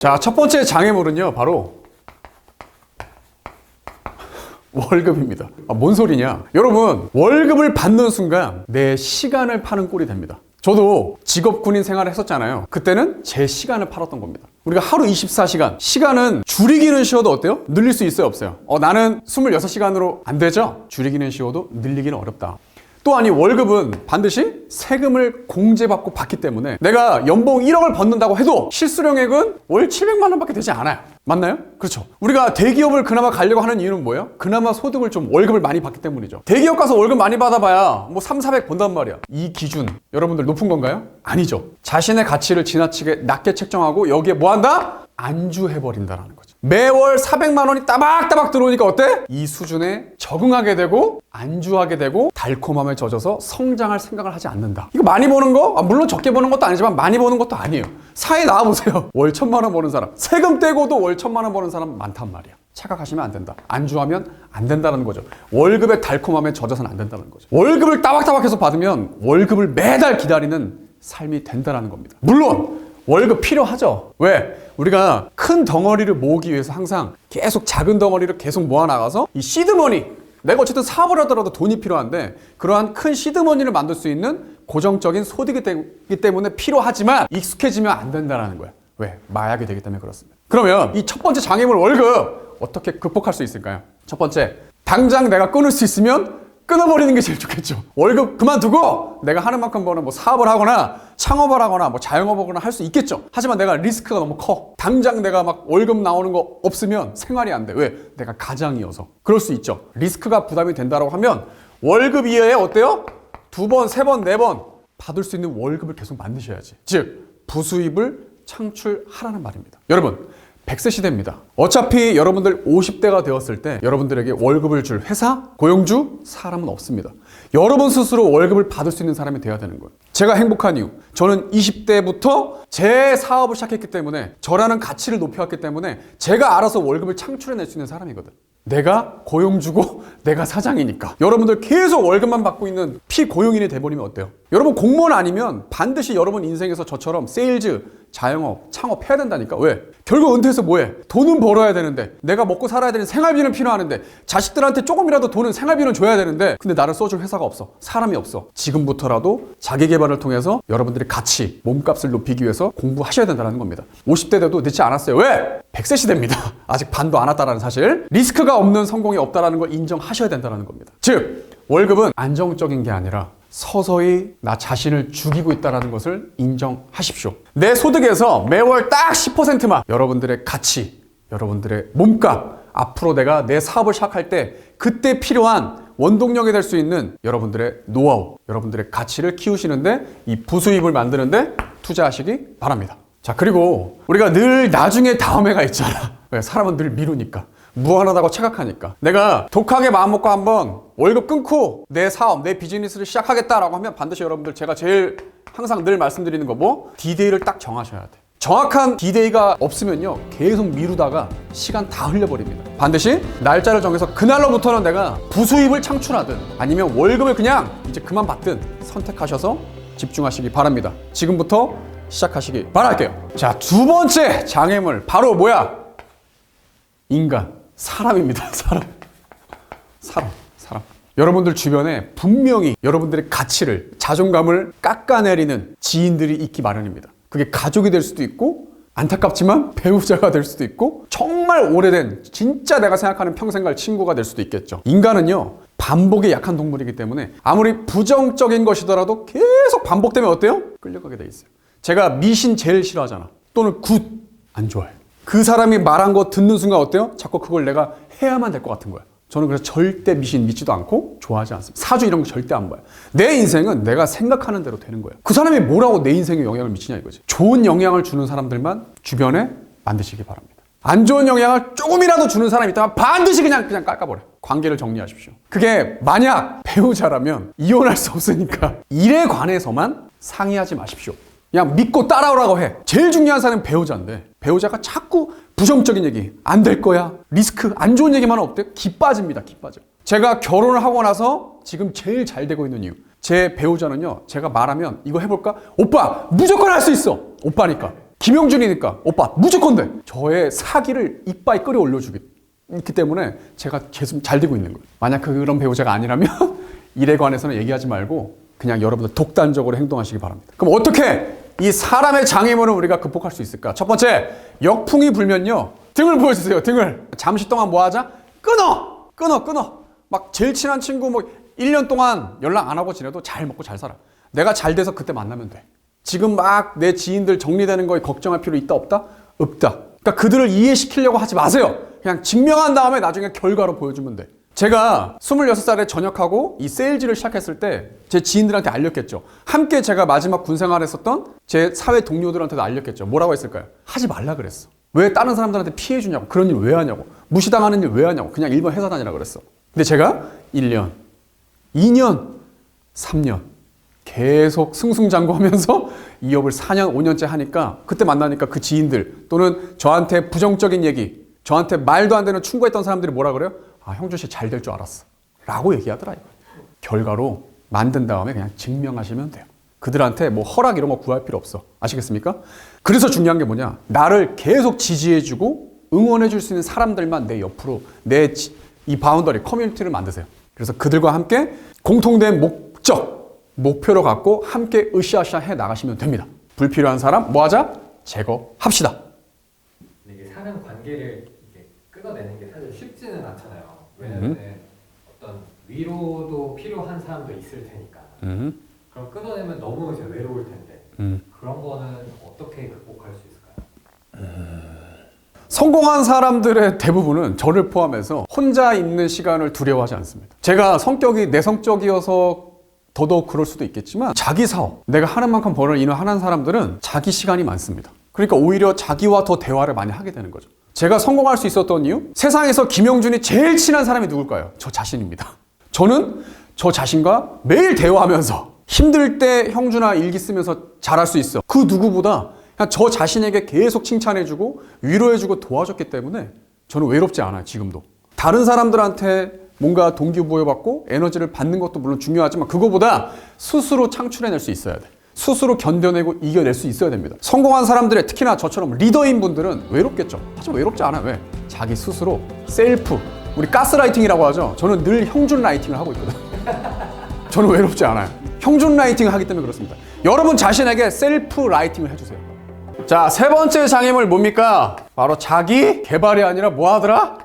자, 첫 번째 장애물은요, 바로 월급입니다. 뭔 소리냐? 여러분, 월급을 받는 순간 내 시간을 파는 꼴이 됩니다. 저도 직업군인 생활을 했었잖아요. 그때는 제 시간을 팔았던 겁니다. 우리가 하루 24시간, 시간은 줄이기는 쉬워도 어때요? 늘릴 수 있어요, 없어요? 나는 26시간으로 안 되죠? 줄이기는 쉬워도 늘리기는 어렵다. 또 아니, 월급은 반드시 세금을 공제받고 받기 때문에 내가 연봉 1억을 받는다고 해도 실수령액은 월 700만 원밖에 되지 않아요. 맞나요? 그렇죠. 우리가 대기업을 그나마 가려고 하는 이유는 뭐예요? 그나마 소득을 좀 월급을 많이 받기 때문이죠. 대기업 가서 월급 많이 받아봐야 뭐 3, 400 번단 말이야. 이 기준 여러분들 높은 건가요? 아니죠. 자신의 가치를 지나치게 낮게 책정하고 여기에 뭐 한다? 안주해버린다라는 거죠. 매월 400만 원이 따박따박 들어오니까 어때? 이 수준에 적응하게 되고 안주하게 되고 달콤함에 젖어서 성장할 생각을 하지 않는다. 이거 많이 버는 거? 물론 적게 버는 것도 아니지만 많이 버는 것도 아니에요. 사회에 나와보세요. 월 1,000만 원 버는 사람, 세금 떼고도 월 1,000만 원 버는 사람 많단 말이야. 착각하시면 안 된다. 안주하면 안 된다는 거죠. 월급의 달콤함에 젖어서는 안 된다는 거죠. 월급을 따박따박 해서 받으면 월급을 매달 기다리는 삶이 된다는 겁니다. 물론 월급 필요하죠. 왜? 우리가 큰 덩어리를 모으기 위해서 항상 계속 작은 덩어리를 계속 모아나가서 이 시드머니, 내가 어쨌든 사업을 하더라도 돈이 필요한데 그러한 큰 시드머니를 만들 수 있는 고정적인 소득이 되기 때문에 필요하지만 익숙해지면 안 된다는 거야. 왜? 마약이 되기 때문에 그렇습니다. 그러면 이 첫 번째 장애물 월급 어떻게 극복할 수 있을까요? 첫 번째, 당장 내가 끊을 수 있으면 끊어버리는 게 제일 좋겠죠. 월급 그만두고 내가 하는 만큼 버는 뭐 사업을 하거나 창업을 하거나 뭐 자영업을 하거나 할 수 있겠죠. 하지만 내가 리스크가 너무 커. 당장 내가 막 월급 나오는 거 없으면 생활이 안 돼. 왜? 내가 가장이어서. 그럴 수 있죠. 리스크가 부담이 된다고 하면 월급 이외에 어때요? 2번, 3번, 4번 받을 수 있는 월급을 계속 만드셔야지. 즉, 부수입을 창출하라는 말입니다. 여러분, 100세 시대입니다. 어차피 여러분들 50대가 되었을 때 여러분들에게 월급을 줄 회사, 고용주, 사람은 없습니다. 여러분 스스로 월급을 받을 수 있는 사람이 돼야 되는 거예요. 제가 행복한 이유, 저는 20대부터 제 사업을 시작했기 때문에 저라는 가치를 높여왔기 때문에 제가 알아서 월급을 창출해낼 수 있는 사람이거든. 내가 고용주고 내가 사장이니까. 여러분들 계속 월급만 받고 있는 피고용인이 돼버리면 어때요? 여러분 공무원 아니면 반드시 여러분 인생에서 저처럼 세일즈, 자영업, 창업해야 된다니까. 왜? 결국 은퇴해서 뭐해? 돈은 벌어야 되는데, 내가 먹고 살아야 되는 생활비는 필요하는데, 자식들한테 조금이라도 돈은 생활비는 줘야 되는데, 근데 나를 써줄 회사가 없어. 사람이 없어. 지금부터라도 자기개발을 통해서 여러분들의 가치, 몸값을 높이기 위해서 공부하셔야 된다는 겁니다. 50대 돼도 늦지 않았어요. 왜? 100세 시대입니다. 아직 반도 안 왔다라는 사실. 리스크가 없는 성공이 없다라는 걸 인정하셔야 된다는 겁니다. 즉, 월급은 안정적인 게 아니라 서서히 나 자신을 죽이고 있다는 것을 인정하십시오. 내 소득에서 매월 딱 10%만 여러분들의 가치, 여러분들의 몸값, 앞으로 내가 내 사업을 시작할 때 그때 필요한 원동력이 될 수 있는 여러분들의 노하우, 여러분들의 가치를 키우시는데 이 부수입을 만드는데 투자하시기 바랍니다. 자, 그리고 우리가 늘 나중에 다음에가 있잖아. 왜? 사람은 늘 미루니까. 무한하다고 착각하니까. 내가 독하게 마음먹고 한번 월급 끊고 내 사업, 내 비즈니스를 시작하겠다라고 하면 반드시 여러분들 제가 제일 항상 늘 말씀드리는 거 뭐? D-Day를 딱 정하셔야 돼. 정확한 D-Day가 없으면요 계속 미루다가 시간 다 흘려버립니다. 반드시 날짜를 정해서 그날로부터는 내가 부수입을 창출하든 아니면 월급을 그냥 이제 그만 받든 선택하셔서 집중하시기 바랍니다. 지금부터 시작하시기 바랄게요. 자, 두 번째 장애물 바로 뭐야? 인간. 사람입니다. 사람. 여러분들 주변에 분명히 여러분들의 가치를, 자존감을 깎아내리는 지인들이 있기 마련입니다. 그게 가족이 될 수도 있고, 안타깝지만 배우자가 될 수도 있고, 정말 오래된 진짜 내가 생각하는 평생 갈 친구가 될 수도 있겠죠. 인간은요 반복에 약한 동물이기 때문에 아무리 부정적인 것이더라도 계속 반복되면 어때요? 끌려가게 돼 있어요. 제가 미신 제일 싫어하잖아. 또는 굿 안 좋아해. 그 사람이 말한 거 듣는 순간 어때요? 자꾸 그걸 내가 해야만 될 것 같은 거야. 저는 그래서 절대 미신 믿지도 않고 좋아하지 않습니다. 사주 이런 거 절대 안 봐요. 내 인생은 내가 생각하는 대로 되는 거예요. 그 사람이 뭐라고 내 인생에 영향을 미치냐 이거지. 좋은 영향을 주는 사람들만 주변에 만드시기 바랍니다. 안 좋은 영향을 조금이라도 주는 사람이 있다면 반드시 그냥 깎아버려. 관계를 정리하십시오. 그게 만약 배우자라면 이혼할 수 없으니까 일에 관해서만 상의하지 마십시오. 그냥 믿고 따라오라고 해. 제일 중요한 사람은 배우자인데 배우자가 자꾸 부정적인 얘기, 안 될 거야, 리스크, 안 좋은 얘기만 하면 어때요? 기 빠집니다. 기 빠져. 제가 결혼을 하고 나서 지금 제일 잘 되고 있는 이유, 제 배우자는요 제가 말하면 이거 해볼까? 오빠 무조건 할 수 있어. 오빠니까. 김영준이니까 오빠 무조건 돼. 저의 사기를 이빠이 끌어올려주기 있기 때문에 제가 계속 잘 되고 있는 거예요. 만약 그런 배우자가 아니라면 일에 관해서는 얘기하지 말고 그냥 여러분들 독단적으로 행동하시기 바랍니다. 그럼 어떻게 이 사람의 장애물을 우리가 극복할 수 있을까? 첫 번째, 역풍이 불면요. 등을 보여주세요. 등을. 잠시 동안 뭐 하자? 끊어. 막 제일 친한 친구 뭐 1년 동안 연락 안 하고 지내도 잘 먹고 잘 살아. 내가 잘 돼서 그때 만나면 돼. 지금 막 내 지인들 정리되는 거에 걱정할 필요 있다 없다? 없다. 그러니까 그들을 이해시키려고 하지 마세요. 그냥 증명한 다음에 나중에 결과로 보여주면 돼. 제가 26살에 전역하고 이 세일즈를 시작했을 때 제 지인들한테 알렸겠죠. 함께 제가 마지막 군 생활했었던 제 사회 동료들한테도 알렸겠죠. 뭐라고 했을까요? 하지 말라 그랬어. 왜 다른 사람들한테 피해 주냐고. 그런 일 왜 하냐고. 무시당하는 일 왜 하냐고. 그냥 일반 회사 다니라 그랬어. 근데 제가 1년, 2년, 3년 계속 승승장구하면서 이 업을 4년, 5년째 하니까 그때 만나니까 그 지인들 또는 저한테 부정적인 얘기, 저한테 말도 안 되는 충고했던 사람들이 뭐라 그래요? 아, 형준 씨 잘 될 줄 알았어. 라고 얘기하더라. 이거. 결과로 만든 다음에 그냥 증명하시면 돼요. 그들한테 뭐 허락 이런 거 구할 필요 없어. 아시겠습니까? 그래서 중요한 게 뭐냐? 나를 계속 지지해주고 응원해줄 수 있는 사람들만 내 옆으로 이 바운더리, 커뮤니티를 만드세요. 그래서 그들과 함께 공통된 목표를 갖고 함께 으쌰으쌰 해 나가시면 됩니다. 불필요한 사람 뭐 하자? 제거합시다. 이게 사람 관계를 이렇게 끊어내는 게 사실 쉽지는 않잖아요. 왜냐하면 어떤 위로도 필요한 사람도 있을 테니까. 그럼 끊어내면 너무 이제 외로울 텐데 그런 거는 어떻게 극복할 수 있을까요? 성공한 사람들의 대부분은 저를 포함해서 혼자 있는 시간을 두려워하지 않습니다. 제가 성격이 내성적이어서 더더욱 그럴 수도 있겠지만 자기 사업, 내가 하는 만큼 버는 일을 하는 사람들은 자기 시간이 많습니다. 그러니까 오히려 자기와 더 대화를 많이 하게 되는 거죠. 제가 성공할 수 있었던 이유? 세상에서 김영준이 제일 친한 사람이 누굴까요? 저 자신입니다. 저는 저 자신과 매일 대화하면서 힘들 때 형준아 일기 쓰면서 잘할 수 있어. 그 누구보다 그냥 저 자신에게 계속 칭찬해주고 위로해주고 도와줬기 때문에 저는 외롭지 않아요. 지금도. 다른 사람들한테 뭔가 동기부여받고 에너지를 받는 것도 물론 중요하지만 그거보다 스스로 창출해낼 수 있어야 돼. 스스로 견뎌내고 이겨낼 수 있어야 됩니다. 성공한 사람들의 특히나 저처럼 리더인 분들은 외롭겠죠. 하지만 외롭지 않아요. 왜? 자기 스스로 셀프, 우리 가스라이팅이라고 하죠. 저는 늘 형준 라이팅을 하고 있거든. 저는 외롭지 않아요. 형준 라이팅을 하기 때문에 그렇습니다. 여러분 자신에게 셀프 라이팅을 해주세요. 자, 세 번째 장애물 뭡니까? 바로 자기 개발이 아니라 뭐 하더라?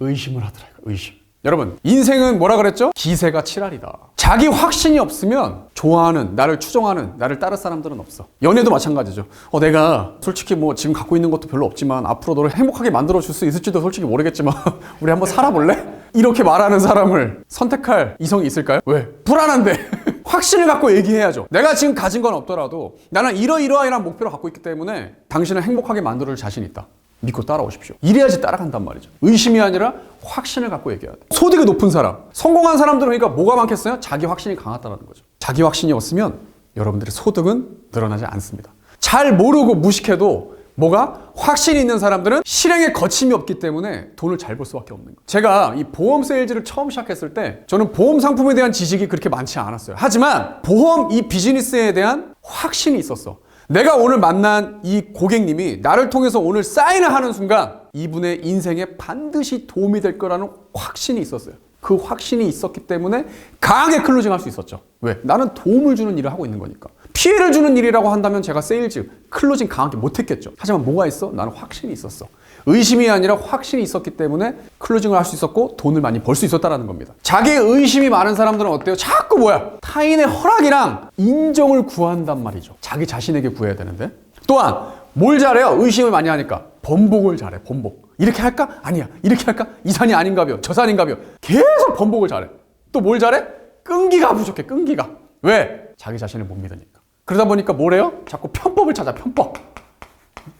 의심을 하더라. 의심. 여러분, 인생은 뭐라 그랬죠? 기세가 칠할이다. 자기 확신이 없으면 좋아하는, 나를 추종하는, 나를 따를 사람들은 없어. 연애도 마찬가지죠. 내가 솔직히 뭐 지금 갖고 있는 것도 별로 없지만 앞으로 너를 행복하게 만들어줄 수 있을지도 솔직히 모르겠지만 우리 한번 살아볼래? 이렇게 말하는 사람을 선택할 이성이 있을까요? 왜? 불안한데. 확신을 갖고 얘기해야죠. 내가 지금 가진 건 없더라도 나는 이러이러한 목표를 갖고 있기 때문에 당신을 행복하게 만들어줄 자신 있다. 믿고 따라오십시오. 이래야지 따라간단 말이죠. 의심이 아니라 확신을 갖고 얘기해야 돼. 소득이 높은 사람, 성공한 사람들은 그러니까 뭐가 많겠어요? 자기 확신이 강하다는 거죠. 자기 확신이 없으면 여러분들의 소득은 늘어나지 않습니다. 잘 모르고 무식해도 뭐가? 확신이 있는 사람들은 실행에 거침이 없기 때문에 돈을 잘 벌 수밖에 없는 거예요. 제가 이 보험 세일즈를 처음 시작했을 때 저는 보험 상품에 대한 지식이 그렇게 많지 않았어요. 하지만 보험 이 비즈니스에 대한 확신이 있었어. 내가 오늘 만난 이 고객님이 나를 통해서 오늘 사인을 하는 순간 이분의 인생에 반드시 도움이 될 거라는 확신이 있었어요. 그 확신이 있었기 때문에 강하게 클로징 할 수 있었죠. 왜? 나는 도움을 주는 일을 하고 있는 거니까. 피해를 주는 일이라고 한다면 제가 세일즈, 클로징 강하게 못했겠죠. 하지만 뭐가 있어? 나는 확신이 있었어. 의심이 아니라 확신이 있었기 때문에 클로징을 할 수 있었고 돈을 많이 벌 수 있었다는 겁니다. 자기 의심이 많은 사람들은 어때요? 자꾸 뭐야? 타인의 허락이랑 인정을 구한단 말이죠. 자기 자신에게 구해야 되는데. 또한 뭘 잘해요? 의심을 많이 하니까 번복을 잘해. 번복. 이렇게 할까? 아니야. 이렇게 할까? 이 산이 아닌가벼. 저 산인가벼. 계속 번복을 잘해. 또 뭘 잘해? 끈기가 부족해. 끈기가. 왜? 자기 자신을 못 믿으니까. 그러다 보니까 뭐래요? 자꾸 편법을 찾아. 편법.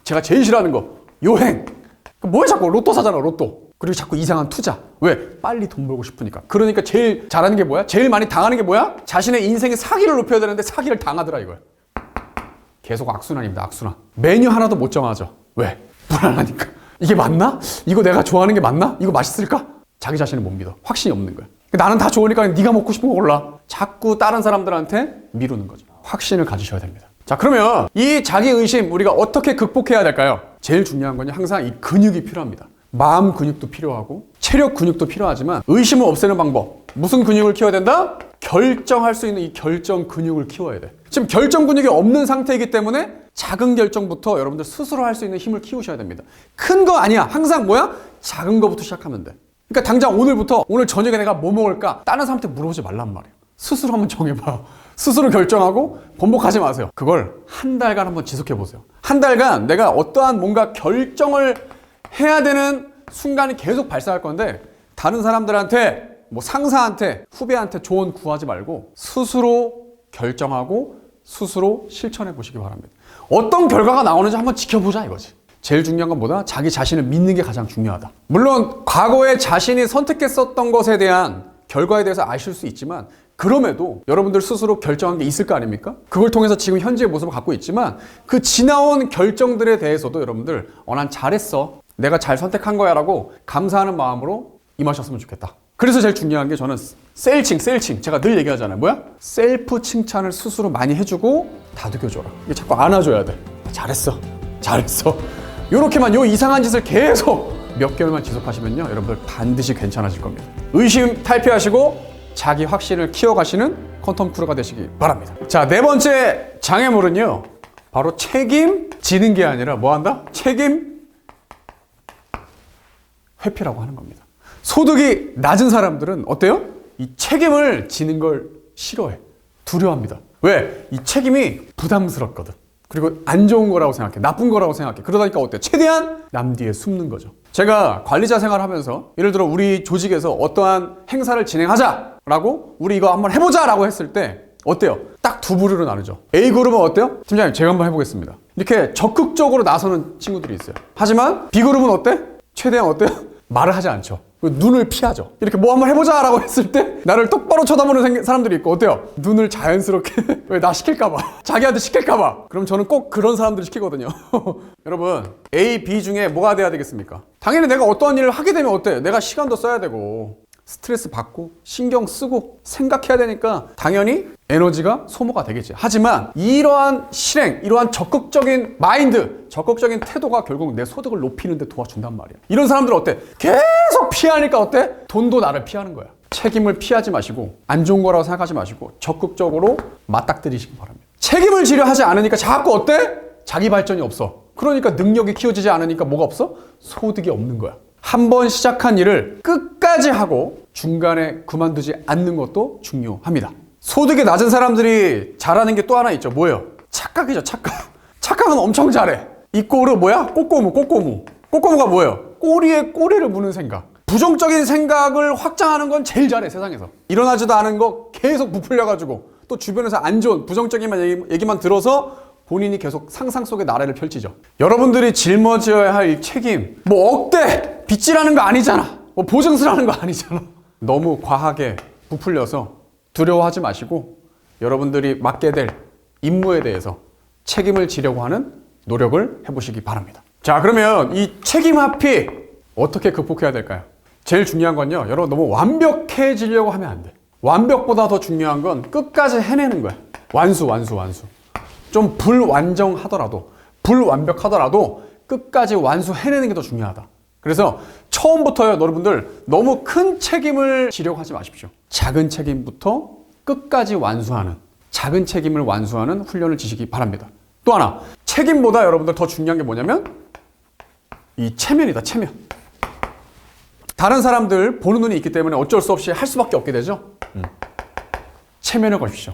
제가 제일 싫어하는 거 요행. 뭐에 자꾸 로또 사잖아. 로또. 그리고 자꾸 이상한 투자. 왜? 빨리 돈 벌고 싶으니까. 그러니까 제일 잘하는 게 뭐야? 제일 많이 당하는 게 뭐야? 자신의 인생의 사기를 높여야 되는데 사기를 당하더라 이거야. 계속 악순환입니다. 악순환. 메뉴 하나도 못 정하죠. 왜? 불안하니까. 이게 맞나? 이거 내가 좋아하는 게 맞나? 이거 맛있을까? 자기 자신을 못 믿어. 확신이 없는 거야. 나는 다 좋으니까 네가 먹고 싶은 거 골라. 자꾸 다른 사람들한테 미루는 거죠. 확신을 가지셔야 됩니다. 자, 그러면 이 자기의심 우리가 어떻게 극복해야 될까요? 제일 중요한 건요, 항상 이 근육이 필요합니다. 마음 근육도 필요하고 체력 근육도 필요하지만 의심을 없애는 방법, 무슨 근육을 키워야 된다? 결정할 수 있는 이 결정 근육을 키워야 돼. 지금 결정 근육이 없는 상태이기 때문에 작은 결정부터 여러분들 스스로 할 수 있는 힘을 키우셔야 됩니다. 큰 거 아니야. 항상 뭐야? 작은 거부터 시작하면 돼. 그러니까 당장 오늘부터 오늘 저녁에 내가 뭐 먹을까? 다른 사람한테 물어보지 말란 말이에요. 스스로 한번 정해봐. 스스로 결정하고 번복하지 마세요. 그걸 한 달간 한번 지속해 보세요. 한 달간 내가 어떠한 뭔가 결정을 해야 되는 순간이 계속 발생할 건데 다른 사람들한테 뭐 상사한테 후배한테 조언 구하지 말고 스스로 결정하고 스스로 실천해 보시기 바랍니다. 어떤 결과가 나오는지 한번 지켜보자 이거지. 제일 중요한 건 뭐다? 자기 자신을 믿는 게 가장 중요하다. 물론 과거에 자신이 선택했었던 것에 대한 결과에 대해서 아실 수 있지만 그럼에도 여러분들 스스로 결정한 게 있을 거 아닙니까? 그걸 통해서 지금 현재의 모습을 갖고 있지만 그 지나온 결정들에 대해서도 여러분들 난 잘했어. 내가 잘 선택한 거야 라고 감사하는 마음으로 임하셨으면 좋겠다. 그래서 제일 중요한 게 저는 셀칭. 제가 늘 얘기하잖아요. 뭐야? 셀프 칭찬을 스스로 많이 해주고 다독여줘라. 이게 자꾸 안아줘야 돼. 잘했어. 요렇게만 요 이상한 짓을 계속 몇 개월만 지속하시면요. 여러분들 반드시 괜찮아질 겁니다. 의심 탈피하시고 자기 확신을 키워가시는 퀀텀 크루가 되시기 바랍니다. 자, 네 번째 장애물은요. 바로 책임지는 게 아니라 뭐 한다? 책임 회피라고 하는 겁니다. 소득이 낮은 사람들은 어때요? 이 책임을 지는 걸 싫어해. 두려워합니다. 왜? 이 책임이 부담스럽거든. 그리고 안 좋은 거라고 생각해. 나쁜 거라고 생각해. 그러다니까 어때? 최대한 남 뒤에 숨는 거죠. 제가 관리자 생활을 하면서 예를 들어 우리 조직에서 어떠한 행사를 진행하자라고 우리 이거 한번 해보자라고 했을 때 어때요? 딱 두 부류로 나누죠. A그룹은 어때요? 팀장님 제가 한번 해보겠습니다. 이렇게 적극적으로 나서는 친구들이 있어요. 하지만 B그룹은 어때? 최대한 어때요? 말을 하지 않죠. 눈을 피하죠. 이렇게 뭐 한번 해보자라고 했을 때 나를 똑바로 쳐다보는 사람들이 있고 어때요? 눈을 자연스럽게 왜 나 시킬까봐 자기한테 시킬까봐 그럼 저는 꼭 그런 사람들을 시키거든요. 여러분 A, B 중에 뭐가 돼야 되겠습니까? 당연히 내가 어떠한 일을 하게 되면 어때요? 내가 시간도 써야 되고 스트레스 받고 신경 쓰고 생각해야 되니까 당연히 에너지가 소모가 되겠지. 하지만 이러한 실행, 이러한 적극적인 마인드, 적극적인 태도가 결국 내 소득을 높이는 데 도와준단 말이야. 이런 사람들은 어때? 계속 피하니까 어때? 돈도 나를 피하는 거야. 책임을 피하지 마시고 안 좋은 거라고 생각하지 마시고 적극적으로 맞닥뜨리시기 바랍니다. 책임을 지려 하지 않으니까 자꾸 어때? 자기 발전이 없어. 그러니까 능력이 키워지지 않으니까 뭐가 없어? 소득이 없는 거야. 한 번 시작한 일을 끝까지 하고 중간에 그만두지 않는 것도 중요합니다. 소득이 낮은 사람들이 잘하는 게 또 하나 있죠. 뭐예요? 착각이죠. 착각은 엄청 잘해. 이 꼴은 뭐야? 꼬꼬무가 뭐예요? 꼬리에 꼬리를 무는 생각. 부정적인 생각을 확장하는 건 제일 잘해, 세상에서. 일어나지도 않은 거 계속 부풀려가지고 또 주변에서 안 좋은 부정적인 얘기만 들어서 본인이 계속 상상 속의 나래를 펼치죠. 여러분들이 짊어져야 할 이 책임, 뭐 억대 빗질하는 거 아니잖아. 뭐 보증서라는 거 아니잖아. 너무 과하게 부풀려서 두려워하지 마시고 여러분들이 맡게 될 임무에 대해서 책임을 지려고 하는 노력을 해보시기 바랍니다. 자, 그러면 이 책임 회피 어떻게 극복해야 될까요? 제일 중요한 건요, 여러분 너무 완벽해지려고 하면 안 돼. 완벽보다 더 중요한 건 끝까지 해내는 거야. 완수. 좀 불완벽하더라도 끝까지 완수해내는 게 더 중요하다. 그래서 처음부터요, 여러분들 너무 큰 책임을 지려고 하지 마십시오. 작은 책임부터 끝까지 완수하는, 작은 책임을 완수하는 훈련을 지시기 바랍니다. 또 하나, 책임보다 여러분들 더 중요한 게 뭐냐면 이 체면이다, 체면. 다른 사람들 보는 눈이 있기 때문에 어쩔 수 없이 할 수밖에 없게 되죠. 체면을 걸십시오.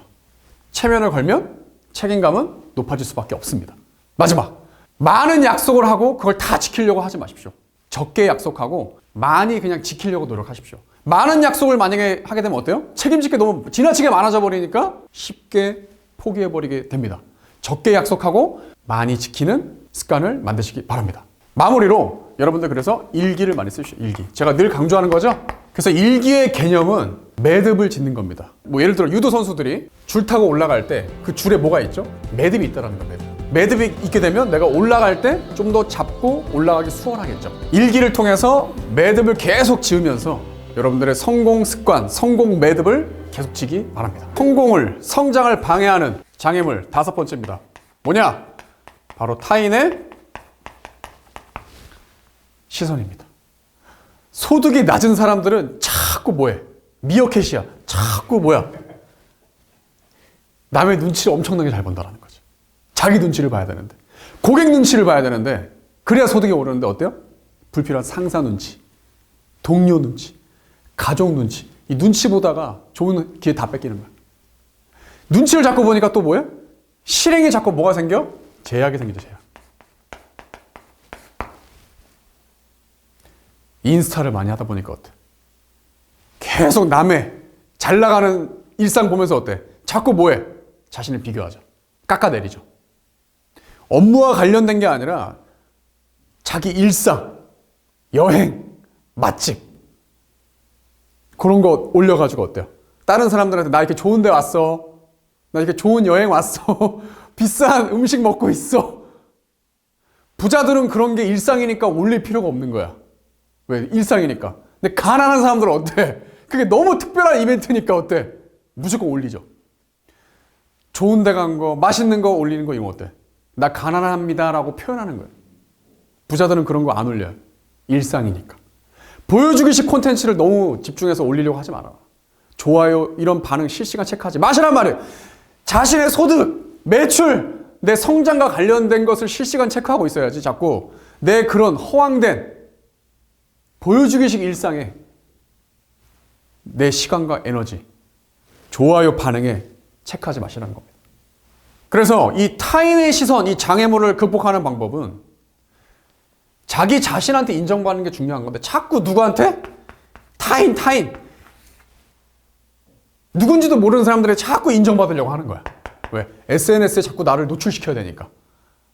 체면을 걸면 책임감은 높아질 수밖에 없습니다. 마지막, 많은 약속을 하고 그걸 다 지키려고 하지 마십시오. 적게 약속하고 많이 그냥 지키려고 노력하십시오. 많은 약속을 만약에 하게 되면 어때요? 책임질 게 너무 지나치게 많아져 버리니까 쉽게 포기해버리게 됩니다. 적게 약속하고 많이 지키는 습관을 만드시기 바랍니다. 마무리로 여러분들 그래서 일기를 많이 쓰십시오. 일기. 제가 늘 강조하는 거죠. 그래서 일기의 개념은 매듭을 짓는 겁니다. 뭐 예를 들어 유도 선수들이 줄 타고 올라갈 때 그 줄에 뭐가 있죠? 매듭이 있다라는 겁니다. 매듭이 있게 되면 내가 올라갈 때 좀 더 잡고 올라가기 수월하겠죠. 일기를 통해서 매듭을 계속 지으면서 여러분들의 성공 습관, 성공 매듭을 계속 지기 바랍니다. 성장을 방해하는 장애물 5번째입니다. 뭐냐? 바로 타인의 시선입니다. 소득이 낮은 사람들은 자꾸 뭐해? 미어캣이야. 자꾸 뭐야? 남의 눈치를 엄청나게 잘 본다라는 거죠. 자기 눈치를 봐야 되는데. 고객 눈치를 봐야 되는데 그래야 소득이 오르는데 어때요? 불필요한 상사 눈치, 동료 눈치, 가족 눈치. 이 눈치 보다가 좋은 기회 다 뺏기는 거야. 눈치를 자꾸 보니까 또 뭐예요? 실행에 자꾸 뭐가 생겨? 제약이 생기죠, 제약. 인스타를 많이 하다 보니까 어때? 계속 남의 잘 나가는 일상 보면서 어때? 자꾸 뭐해? 자신을 비교하죠. 깎아내리죠. 업무와 관련된 게 아니라 자기 일상, 여행, 맛집 그런 거 올려가지고 어때요? 다른 사람들한테 나 이렇게 좋은 데 왔어. 나 이렇게 좋은 여행 왔어. 비싼 음식 먹고 있어. 부자들은 그런 게 일상이니까 올릴 필요가 없는 거야. 왜? 일상이니까. 근데 가난한 사람들은 어때? 그게 너무 특별한 이벤트니까 어때? 무조건 올리죠. 좋은 데 간 거, 맛있는 거 올리는 거 이거 어때? 나 가난합니다 라고 표현하는 거예요. 부자들은 그런 거 안 올려요. 일상이니까. 보여주기식 콘텐츠를 너무 집중해서 올리려고 하지 마라. 좋아요, 이런 반응 실시간 체크하지 마시란 말이에요. 자신의 소득, 매출, 내 성장과 관련된 것을 실시간 체크하고 있어야지 자꾸 내 그런 허황된 보여주기식 일상에 내 시간과 에너지, 좋아요 반응에 체크하지 마시라는 겁니다. 그래서 이 타인의 시선, 이 장애물을 극복하는 방법은 자기 자신한테 인정받는 게 중요한 건데 자꾸 누구한테? 타인. 누군지도 모르는 사람들이 자꾸 인정받으려고 하는 거야. 왜? SNS에 자꾸 나를 노출시켜야 되니까.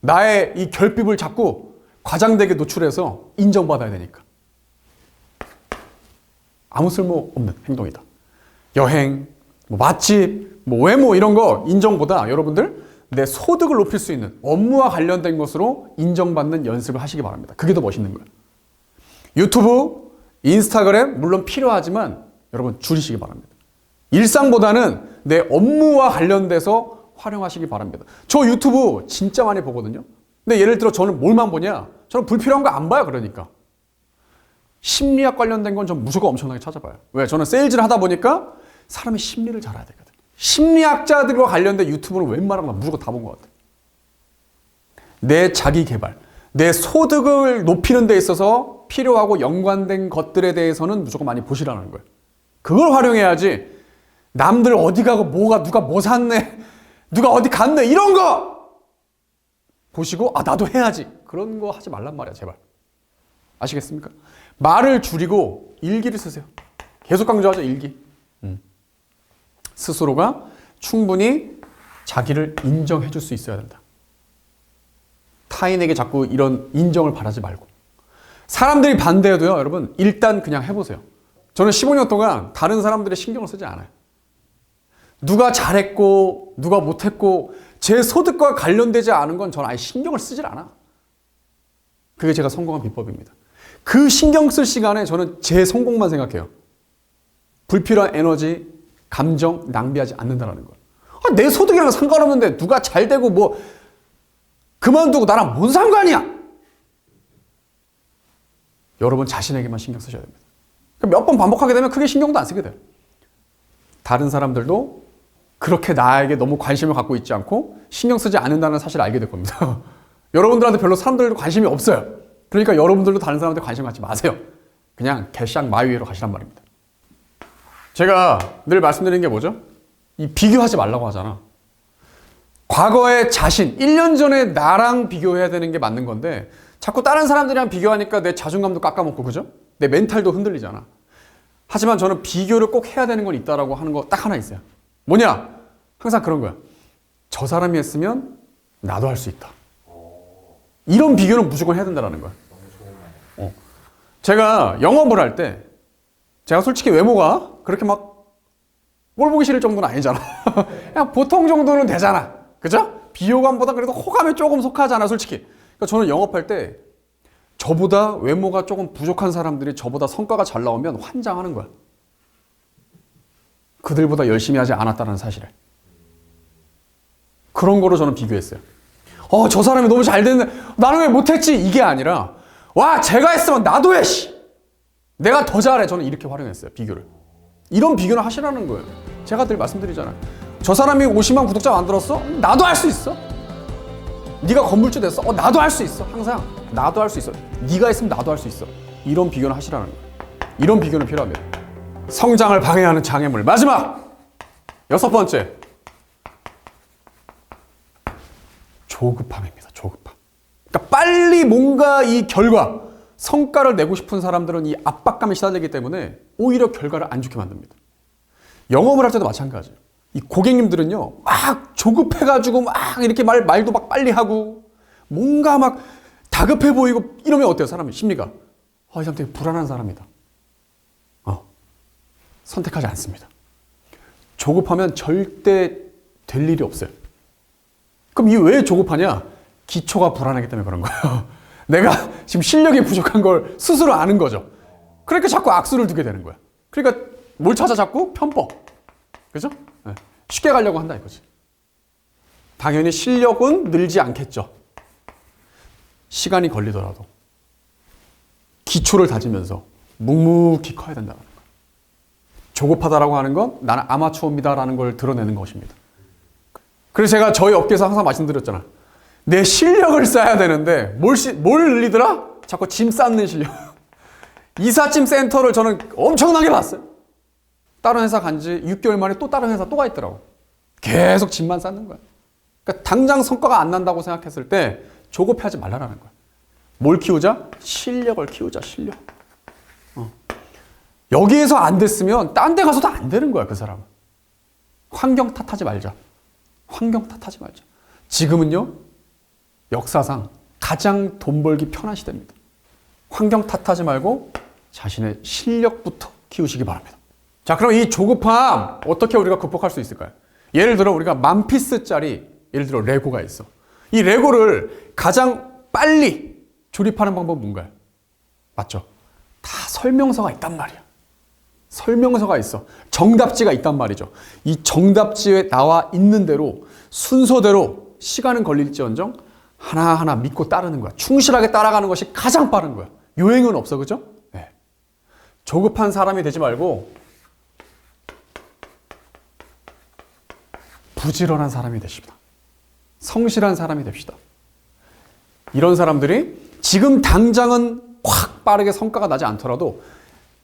나의 이 결핍을 자꾸 과장되게 노출해서 인정받아야 되니까. 아무 쓸모없는 행동이다. 여행, 뭐 맛집, 뭐 외모 이런 거 인정보다 여러분들 내 소득을 높일 수 있는 업무와 관련된 것으로 인정받는 연습을 하시기 바랍니다. 그게 더 멋있는 거예요. 유튜브, 인스타그램 물론 필요하지만 여러분 줄이시기 바랍니다. 일상보다는 내 업무와 관련돼서 활용하시기 바랍니다. 저 유튜브 진짜 많이 보거든요. 근데 예를 들어 저는 뭘만 보냐? 저는 불필요한 거 안 봐요. 그러니까. 심리학 관련된 건 전 무조건 엄청나게 찾아봐요. 왜? 저는 세일즈를 하다 보니까 사람의 심리를 잘 알아야 되거든요. 심리학자들과 관련된 유튜브는 웬만하면 나 무조건 다 본 것 같아요. 내 자기 개발, 내 소득을 높이는 데 있어서 필요하고 연관된 것들에 대해서는 무조건 많이 보시라는 거예요. 그걸 활용해야지 남들 어디 가고 뭐가 누가 뭐 샀네, 누가 어디 갔네 이런 거 보시고 아 나도 해야지 그런 거 하지 말란 말이야 제발. 아시겠습니까? 말을 줄이고 일기를 쓰세요. 계속 강조하죠 일기. 스스로가 충분히 자기를 인정해 줄 수 있어야 된다. 타인에게 자꾸 이런 인정을 바라지 말고. 사람들이 반대해도요 여러분 일단 그냥 해보세요. 저는 15년 동안 다른 사람들의 신경을 쓰지 않아요. 누가 잘했고 누가 못했고 제 소득과 관련되지 않은 건 저는 아예 신경을 쓰질 않아. 그게 제가 성공한 비법입니다. 그 신경 쓸 시간에 저는 제 성공만 생각해요. 불필요한 에너지, 감정 낭비하지 않는다는 거예요. 아, 내 소득이랑 상관없는데 누가 잘 되고 뭐 그만두고 나랑 뭔 상관이야? 여러분 자신에게만 신경 쓰셔야 됩니다. 몇 번 반복하게 되면 크게 신경도 안 쓰게 돼요. 다른 사람들도 그렇게 나에게 너무 관심을 갖고 있지 않고 신경 쓰지 않는다는 사실을 알게 될 겁니다. 여러분들한테 별로 사람들도 관심이 없어요. 그러니까 여러분들도 다른 사람한테 관심 갖지 마세요. 그냥 개쌍 마위로 가시란 말입니다. 제가 늘 말씀드리는 게 뭐죠? 이 비교하지 말라고 하잖아. 과거의 자신, 1년 전에 나랑 비교해야 되는 게 맞는 건데 자꾸 다른 사람들이랑 비교하니까 내 자존감도 깎아먹고 그죠? 내 멘탈도 흔들리잖아. 하지만 저는 비교를 꼭 해야 되는 건 있다라고 하는 거 딱 하나 있어요. 뭐냐? 항상 그런 거야. 저 사람이 했으면 나도 할 수 있다. 이런 비교는 무조건 해야 된다는 거야. 제가 영업을 할 때 제가 솔직히 외모가 그렇게 막 꼴 보기 싫을 정도는 아니잖아. 그냥 보통 정도는 되잖아. 그죠? 비호감보다 그래도 호감에 조금 속하잖아, 솔직히. 그러니까 저는 영업할 때 저보다 외모가 조금 부족한 사람들이 저보다 성과가 잘 나오면 환장하는 거야. 그들보다 열심히 하지 않았다는 사실을. 그런 거로 저는 비교했어요. 저 사람이 너무 잘 됐네. 나는 왜 못했지? 이게 아니라, 와, 제가 했으면 나도 해, 씨. 내가 더 잘해. 저는 이렇게 활용했어요, 비교를. 이런 비교를 하시라는 거예요. 제가 늘 말씀드리잖아요. 저 사람이 50만 구독자 만들었어? 나도 할 수 있어. 네가 건물주 됐어? 나도 할 수 있어. 항상 나도 할 수 있어. 네가 했으면 나도 할 수 있어. 이런 비교를 하시라는 거예요. 이런 비교는 필요합니다. 성장을 방해하는 장애물. 마지막 6번째, 조급함입니다. 조급함. 그러니까 빨리 뭔가 이 결과, 성과를 내고 싶은 사람들은 이 압박감에 시달리기 때문에 오히려 결과를 안 좋게 만듭니다. 영업을 할 때도 마찬가지예요. 이 고객님들은요, 막 조급해가지고 막 이렇게 말도 막 빨리 하고 뭔가 막 다급해 보이고 이러면 어때요? 사람의 심리가. 이 사람 되게 불안한 사람이다. 선택하지 않습니다. 조급하면 절대 될 일이 없어요. 그럼 이 왜 조급하냐? 기초가 불안하기 때문에 그런 거예요. 내가 지금 실력이 부족한 걸 스스로 아는 거죠. 그러니까 자꾸 악수를 두게 되는 거야. 그러니까 뭘 찾아 자꾸? 편법. 그죠? 네. 쉽게 가려고 한다 이거지. 당연히 실력은 늘지 않겠죠. 시간이 걸리더라도 기초를 다지면서 묵묵히 커야 된다는 거예요. 조급하다라고 하는 건 나는 아마추어입니다라는 걸 드러내는 것입니다. 그래서 제가 저희 업계에서 항상 말씀드렸잖아. 내 실력을 쌓아야 되는데 뭘 늘리더라? 자꾸 짐 쌓는 실력. 이삿짐 센터를 저는 엄청나게 봤어요. 다른 회사 간 지 6개월 만에 또 다른 회사 또 가 있더라고. 계속 짐만 쌓는 거야. 그러니까 당장 성과가 안 난다고 생각했을 때 조급해하지 말라라는 거야. 뭘 키우자? 실력을 키우자, 실력. 여기에서 안 됐으면 딴 데 가서도 안 되는 거야, 그 사람은. 환경 탓하지 말자. 환경 탓하지 말자. 지금은요, 역사상 가장 돈 벌기 편한 시대입니다. 환경 탓하지 말고 자신의 실력부터 키우시기 바랍니다. 자, 그럼 이 조급함 어떻게 우리가 극복할 수 있을까요? 예를 들어 우리가 10,000피스짜리 예를 들어 레고가 있어. 이 레고를 가장 빨리 조립하는 방법은 뭔가요? 맞죠? 다 설명서가 있단 말이야. 설명서가 있어. 정답지가 있단 말이죠. 이 정답지에 나와 있는 대로 순서대로 시간은 걸릴지언정 하나하나 믿고 따르는 거야. 충실하게 따라가는 것이 가장 빠른 거야. 요행은 없어, 그죠? 네. 조급한 사람이 되지 말고 부지런한 사람이 되십니다. 성실한 사람이 됩시다. 이런 사람들이 지금 당장은 확 빠르게 성과가 나지 않더라도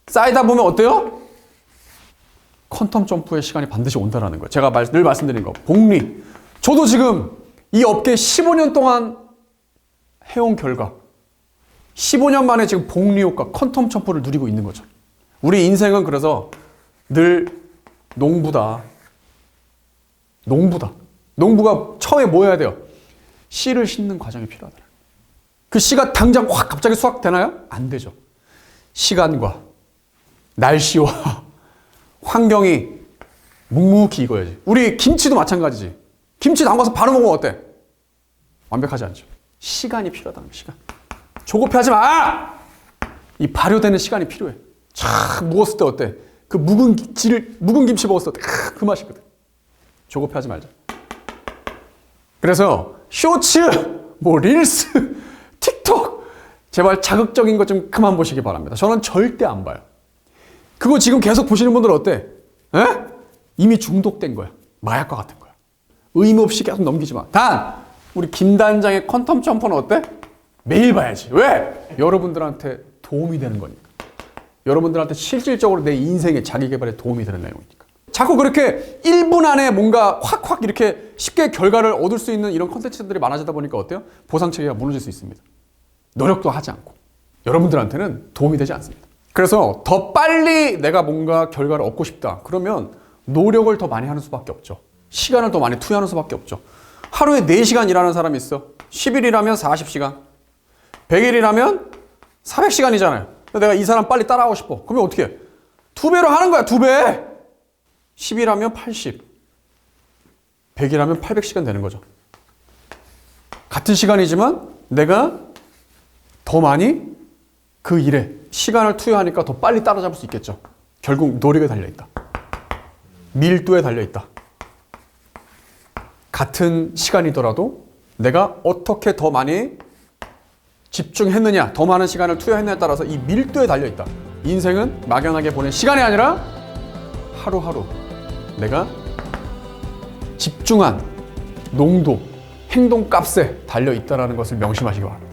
쌓이다 보면 어때요? 퀀텀 점프의 시간이 반드시 온다는 거예요. 제가 늘 말씀드린 거. 복리. 저도 지금 이 업계 15년 동안 해온 결과 15년 만에 지금 복리 효과, 퀀텀 점프를 누리고 있는 거죠. 우리 인생은 그래서 늘 농부다. 농부가 처음에 뭐 해야 돼요? 씨를 심는 과정이 필요하다. 그 씨가 당장 확 갑자기 수확되나요? 안 되죠. 시간과 날씨와 환경이 묵묵히 익어야지. 우리 김치도 마찬가지지. 김치 담가서 바로 먹으면 어때? 완벽하지 않죠. 시간이 필요하다는 거야, 시간. 조급해하지 마! 이 발효되는 시간이 필요해. 촥 먹었을 때 어때? 그 묵은 김치 먹었을 때 그 맛이거든. 조급해하지 말자. 그래서 쇼츠, 릴스, 틱톡 제발 자극적인 것 좀 그만 보시기 바랍니다. 저는 절대 안 봐요. 그거 지금 계속 보시는 분들은 어때? 에? 이미 중독된 거야. 마약과 같은 거야. 의미 없이 계속 넘기지 마. 단 우리 김 단장의 퀀텀 점퍼는 어때? 매일 봐야지. 왜? 여러분들한테 도움이 되는 거니까. 여러분들한테 실질적으로 내 인생의 자기 개발에 도움이 되는 내용이니까. 자꾸 그렇게 1분 안에 뭔가 확 이렇게 쉽게 결과를 얻을 수 있는 이런 콘텐츠들이 많아지다 보니까 어때요? 보상 체계가 무너질 수 있습니다. 노력도 하지 않고 여러분들한테는 도움이 되지 않습니다. 그래서 더 빨리 내가 뭔가 결과를 얻고 싶다. 그러면 노력을 더 많이 하는 수밖에 없죠. 시간을 더 많이 투여하는 수밖에 없죠. 하루에 4시간 일하는 사람이 있어. 10일이라면 40시간. 100일이라면 400시간이잖아요. 내가 이 사람 빨리 따라하고 싶어. 그러면 어떻게 해? 2배로 하는 거야. 2배. 10이라면 80. 100이라면 800시간 되는 거죠. 같은 시간이지만 내가 더 많이 그 일에 시간을 투여하니까 더 빨리 따라잡을 수 있겠죠. 결국 노력에 달려있다. 밀도에 달려있다. 같은 시간이더라도 내가 어떻게 더 많이 집중했느냐, 더 많은 시간을 투여했느냐에 따라서 이 밀도에 달려있다. 인생은 막연하게 보낸 시간이 아니라 하루하루 내가 집중한 농도, 행동값에 달려있다는 것을 명심하시기 바랍니다.